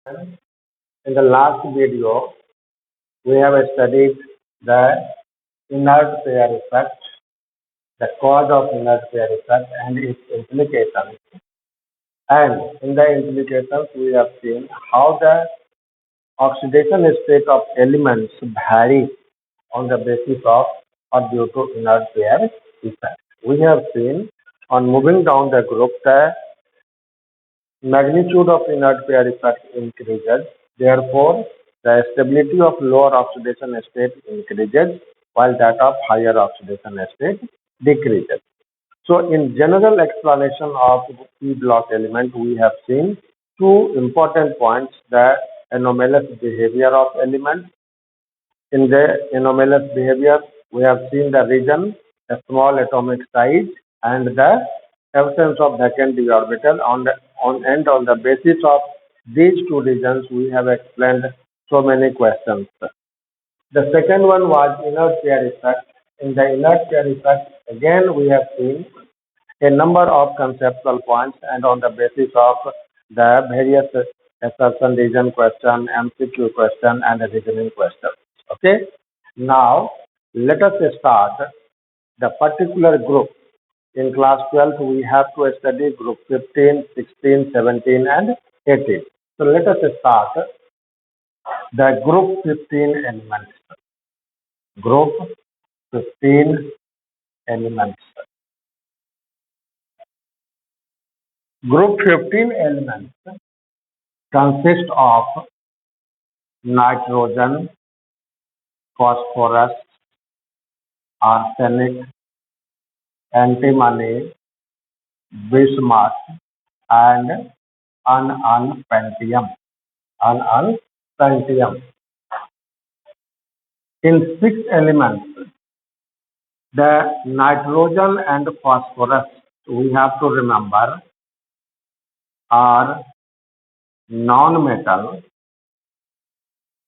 In the last video, we have studied the inert pair effect, the cause of inert pair effect and its implications. And in the implications, we have seen how the oxidation state of elements vary on the basis of or due to inert pair effect. We have seen on moving down the group, the magnitude of inert pair effect increases. Therefore, the stability of lower oxidation state increases while that of higher oxidation state decreases. So, in general explanation of P block element, we have seen two important points: the anomalous behavior of element. In the anomalous behavior, we have seen the region, a small atomic size, and the absence of vacant d orbital. On the basis of these two regions, we have explained so many questions. The second one was inert pair effect. In the inert pair effect, again we have seen a number of conceptual points, and on the basis of the various assertion region question, MCQ question, and a reasoning question. Okay. Now let us start the particular group. In class 12, we have to study group 15, 16, 17, and 18. So let us start the group 15 elements. Group 15 elements. Group 15 elements consist of nitrogen, phosphorus, arsenic, antimony, bismuth, and ununpentium. In 6 elements, the nitrogen and phosphorus, we have to remember, are non-metal.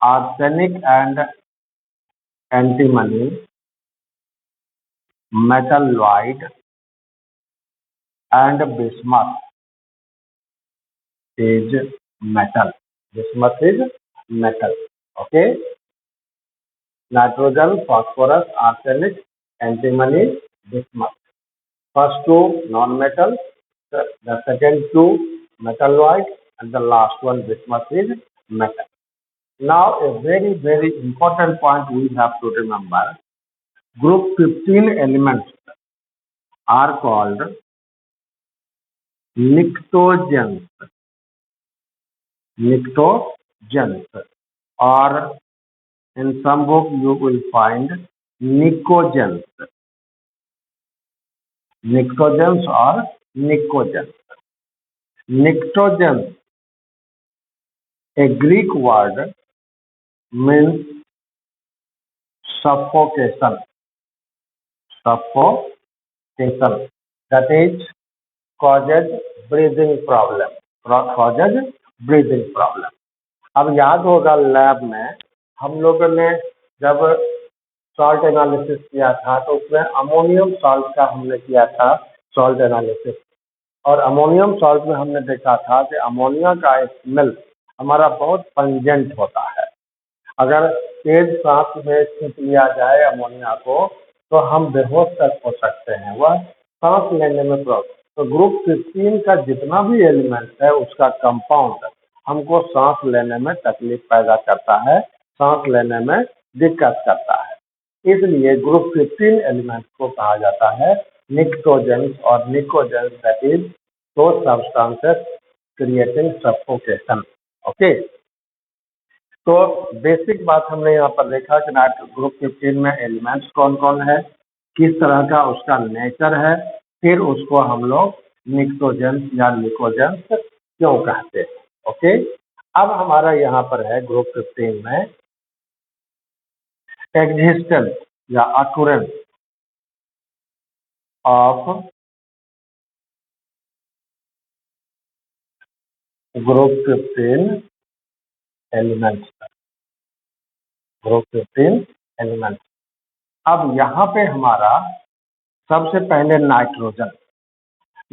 Arsenic and antimony, metalloid, and bismuth is metal. Bismuth is metal. Okay. Nitrogen, phosphorus, arsenic, antimony, bismuth. First two non-metal, the second two metalloid, and the last one bismuth is metal. Now a very, very important point we have to remember. Group 15 elements are called pnictogens. Or in some book you will find nicogens. Or nicogens. Pnictogens, a Greek word, means suffocation. That is, causes breathing problem. अब याद होगा lab में हम लोगों ने जब salt analysis किया था तो उसमें अमोनियम सॉल्ट का हमने किया था सॉल्ट एनालिसिस, और अमोनियम सॉल्ट में हमने देखा था कि अमोनिया का स्मेल हमारा बहुत पंजेंट होता है। अगर तेज सांस में खींच लिया जाए अमोनिया को तो हम बेहोश तक हो सकते हैं, वह सांस लेने में प्रॉब्लम। तो ग्रुप 15 का जितना भी एलिमेंट है उसका कंपाउंड हमको सांस लेने में तकलीफ पैदा करता है, सांस लेने में दिक्कत करता है। इसलिए ग्रुप 15 एलिमेंट को कहा जाता है निक्टोजेंस और निकोजेंस, दैट इज दो सब्सटेंसेस क्रिएटिंग सफोकेशन। ओके, तो बेसिक बात हमने यहाँ पर देखा कि ग्रुप 15 में एलिमेंट्स कौन कौन है, किस तरह का उसका नेचर है, फिर उसको हम लोग निक्टोजेंस या निकोजेंस क्यों कहते हैं। ओके, अब हमारा यहाँ पर है ग्रुप 15 में एग्जिस्टेंस या occurrence of group 15 elements. Group 15 elements. अब यहाँ पे हमारा सबसे पहले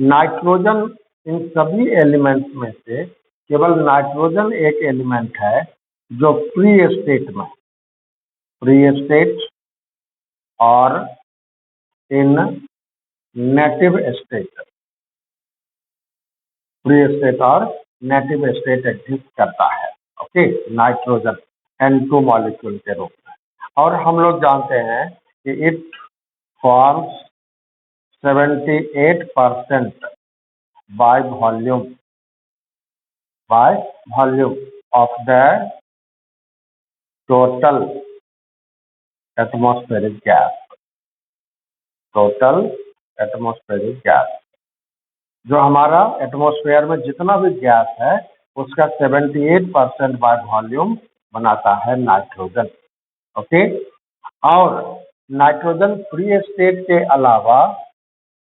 नाइट्रोजन इन सभी एलिमेंट्स में से केवल नाइट्रोजन एक एलिमेंट है जो फ्री स्टेट और in native state, free state और नेटिव स्टेट एग्जिस्ट करता है। ओके, नाइट्रोजन N2 मॉलिक्यूल के रूप में। और हम लोग जानते हैं कि it forms 78% by volume of the total atmospheric gas। जो हमारा एटमॉस्फेयर में जितना भी गैस है उसका 78% बाय वॉल्यूम बनाता है नाइट्रोजन। ओके, और नाइट्रोजन फ्री स्टेट के अलावा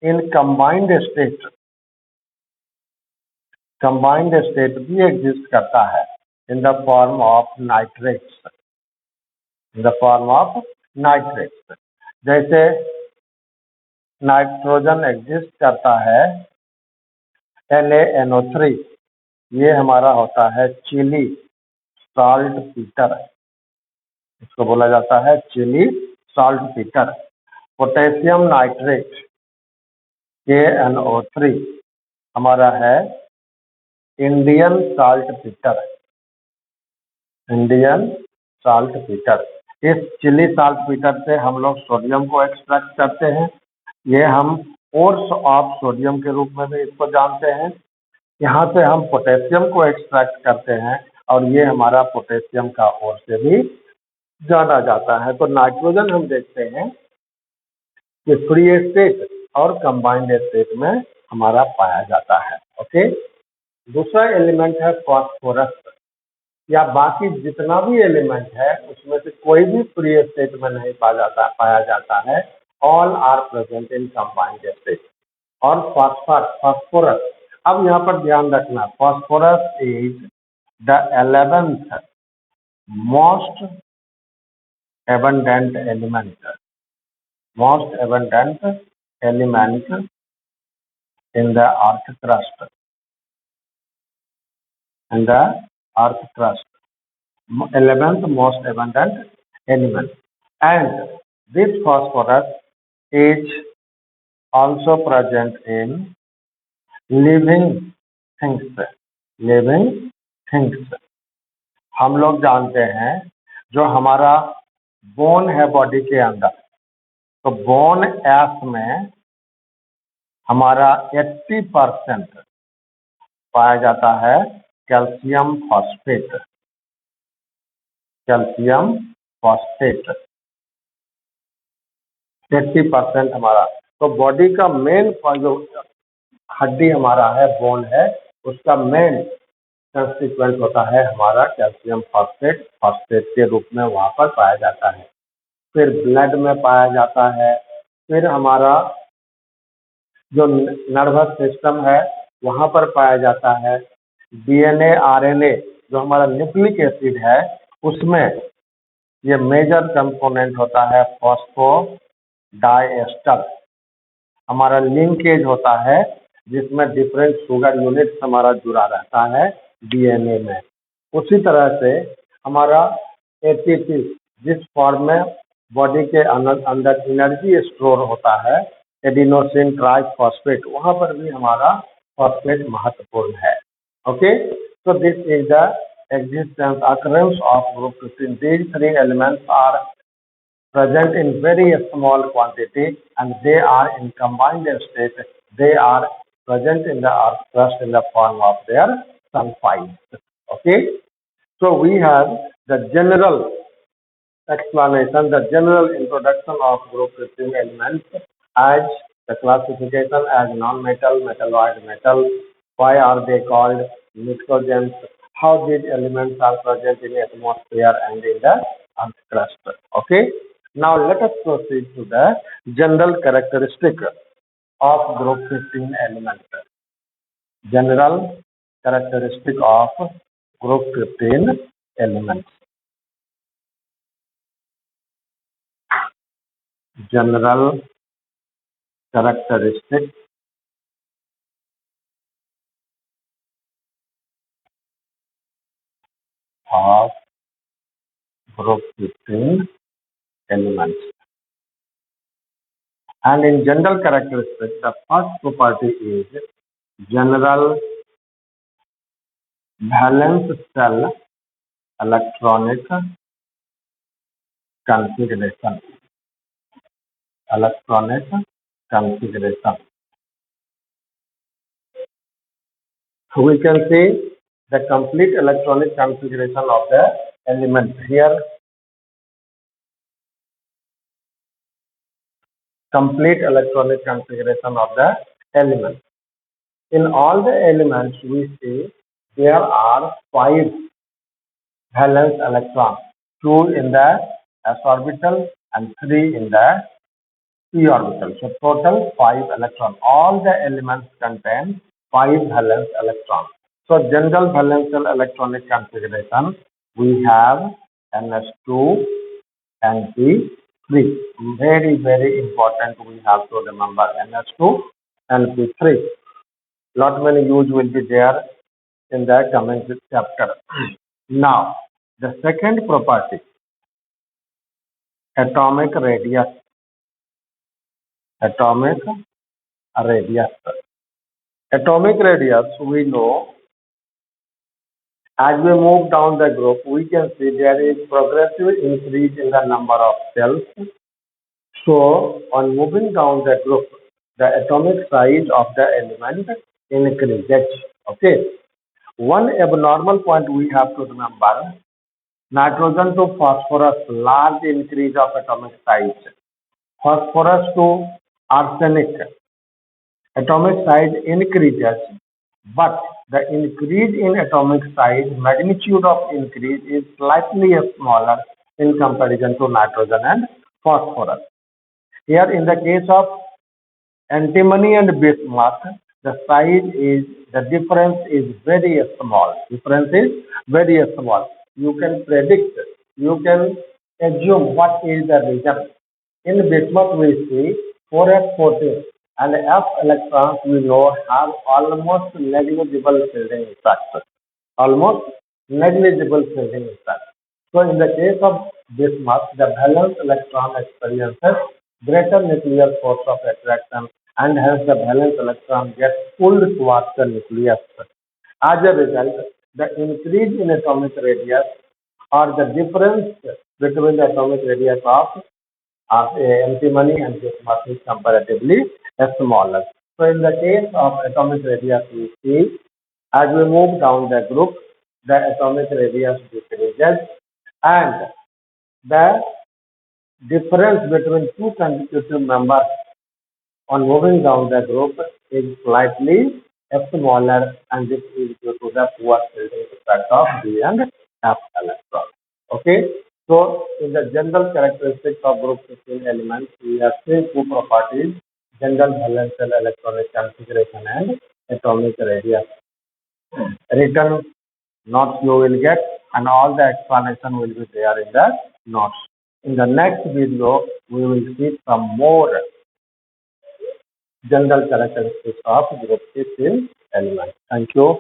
इन कंबाइंड स्टेट भी एग्जिस्ट करता है in the form of nitrates. जैसे नाइट्रोजन एग्जिस्ट करता है NaNO3, ये हमारा होता है चिली साल्ट पीटर, इसको बोला जाता है Chile saltpetre. Potassium nitrate KNO3 हमारा है इंडियन साल्ट पीटर। इस चिली साल्ट पीटर से हम लोग सोडियम को एक्सट्रैक्ट करते हैं। ये हम सोर्स ऑफ सोडियम के रूप में भी इसको जानते हैं। यहाँ से हम पोटेशियम को एक्सट्रैक्ट करते हैं और ये हमारा पोटेशियम का ओर से भी जाना जाता है। तो नाइट्रोजन हम देखते हैं कि फ्री स्टेट और कंबाइंड स्टेट में हमारा पाया जाता है। ओके, दूसरा एलिमेंट है फास्फोरस, या बाकी जितना भी एलिमेंट है उसमें से कोई भी फ्री स्टेट में नहीं पाया जाता है। All are present in combined state. और फास्फोरस, अब यहाँ पर ध्यान रखना, phosphorus is the 11th most abundant element in the earth crust, 11th most abundant element, and this phosphorus is also present in living things। हम लोग जानते हैं जो हमारा बोन है बॉडी के अंदर, तो बोन एस में हमारा 80% पाया जाता है कैल्शियम फॉस्फेट। 80% हमारा, तो बॉडी का मेन जो हड्डी हमारा है, बोन है, उसका मेन कंस्टिट्यूएंट होता है हमारा कैल्शियम फॉस्फेट के रूप में वहाँ पर पाया जाता है। फिर ब्लड में पाया जाता है। फिर हमारा जो नर्वस सिस्टम है वहाँ पर पाया जाता है। DNA RNA जो हमारा न्यूक्लिक एसिड है उसमें ये मेजर कंपोनेंट होता है फॉस्फोडाइएस्टर। हमारा लिंकेज होता है जिसमें डिफरेंट शुगर यूनिट्स हमारा जुड़ा रहता है DNA में। उसी तरह से हमारा ATP जिस फॉर्म में बॉडी के अंदर एनर्जी स्टोर होता है, एडिनोसिन ट्राइफॉस्फेट, वहाँ पर भी हमारा फॉस्फेट महत्वपूर्ण है। Okay, so this is the occurrence of group 15. These three elements are present in very small quantity and they are in combined state. They are present in the earth crust in the form of their sulfides. Okay, so we have the general explanation, the general introduction of group 15 elements as the classification as non-metal, metalloid, metal. Why are they called nitrogens? How these elements are present in the atmosphere and in the earth crust. Okay. Now let us proceed to the general characteristic of group 15 elements. General characteristic of group 15 elements. General characteristic of group 15 elements. And in general characteristics, the first property is general valence shell electronic configuration. Electronic configuration. So we can see the complete electronic configuration of the element here. Complete electronic configuration of the element. In all the elements, we see there are 5 valence electrons, 2 in the s orbital and 3 in the p orbital. So total 5 electrons. All the elements contain 5 valence electrons. So general valence electronic configuration, we have ns2 and p3. Very, very important. We have to remember ns2 and p3. Lot many use will be there in the coming chapter. Now, the second property, atomic radius. Atomic radius. Atomic radius, we know, as we move down the group, we can see there is progressive increase in the number of cells. So, on moving down the group, the atomic size of the element increases. Okay. One abnormal point we have to remember, nitrogen to phosphorus, large increase of atomic size. Phosphorus to arsenic, atomic size increases, but the increase in atomic size, magnitude of increase is slightly smaller in comparison to nitrogen and phosphorus. Here in the case of antimony and bismuth, the difference is very small. Difference is very small. You can predict, you can assume what is the reason. In bismuth we see 4s14 and f electrons we know have almost negligible shielding effect. Almost negligible shielding effect. So in the case of bismuth, the valence electron experiences greater nuclear force of attraction and hence the valence electron gets pulled towards the nucleus. As a result, the increase in atomic radius or the difference between the atomic radius of antimony and bismuth is comparatively smaller. So in the case of atomic radius, we see as we move down the group, the atomic radius decreases and the difference between two constitutive members on moving down the group is slightly smaller, and this is due to the poor shielding effect of d and f electron. Okay, so in the general characteristics of group 15 elements, we have seen two properties: general valence electronic configuration and atomic radius. Written notes you will get, and all the explanation will be there in the notes. In the next video, we will see some more general characteristics of group 15 elements. Thank you.